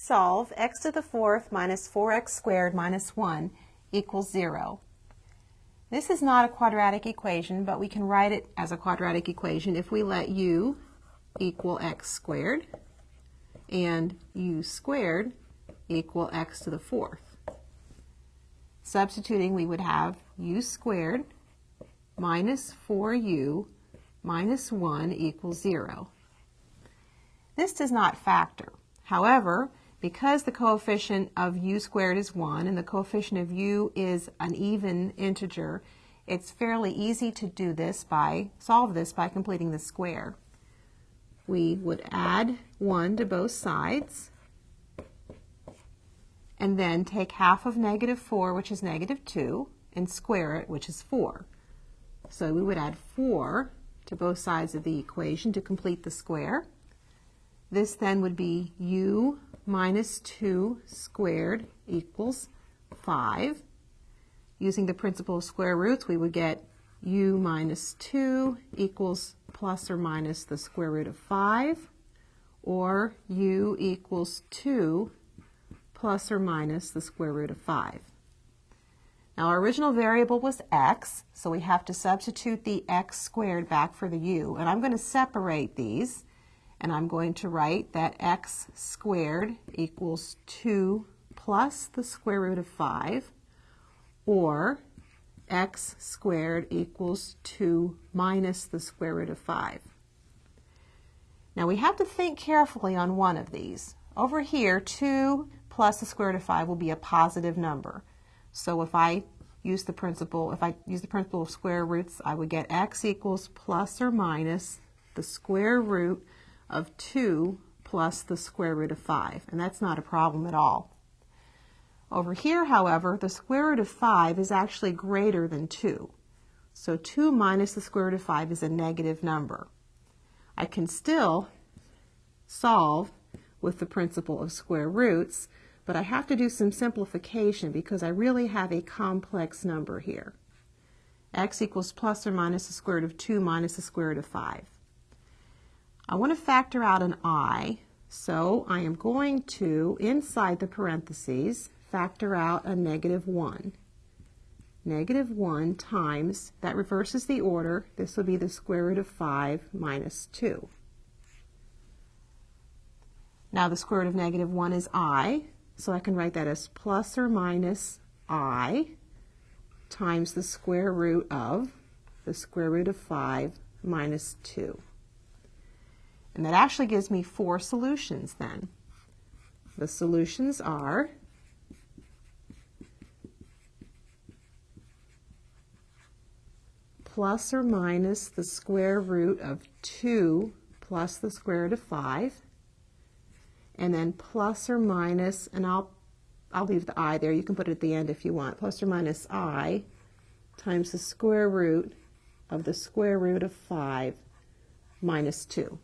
Solve x to the fourth minus 4x squared minus 1 equals 0. This is not a quadratic equation, but we can write it as a quadratic equation if we let u equal x squared and u squared equal x to the fourth. Substituting, we would have u squared minus 4u minus 1 equals 0. This does not factor. However, because the coefficient of u squared is 1 and the coefficient of u is an even integer, it's fairly easy to do this solve this by completing the square. We would add 1 to both sides and then take half of negative 4, which is negative 2, and square it, which is 4. So we would add 4 to both sides of the equation to complete the square. This then would be u minus 2 squared equals 5. Using the principle of square roots, we would get u minus 2 equals plus or minus the square root of 5, or u equals 2 plus or minus the square root of 5. Now our original variable was x, so we have to substitute the x squared back for the u. And I'm going to separate these, and I'm going to write that x squared equals 2 plus the square root of 5, or x squared equals 2 minus the square root of 5. Now we have to think carefully on one of these. Over here, 2 plus the square root of 5 will be a positive number. So if I use the principle of square roots, I would get x equals plus or minus the square root of 2 plus the square root of 5, and that's not a problem at all. Over here, however, the square root of 5 is actually greater than 2. So 2 minus the square root of 5 is a negative number. I can still solve with the principle of square roots, but I have to do some simplification because I really have a complex number here. X equals plus or minus the square root of 2 minus the square root of 5. I want to factor out an I, so I am going to, inside the parentheses, factor out a negative 1. Negative 1 times, that reverses the order, this will be the square root of 5 minus 2. Now the square root of negative 1 is I, so I can write that as plus or minus I times the square root of the square root of 5 minus 2. And that actually gives me 4 solutions then. The solutions are plus or minus the square root of 2 plus the square root of 5, and then plus or minus, and I'll leave the I there, you can put it at the end if you want, plus or minus I times the square root of the square root of 5 minus 2.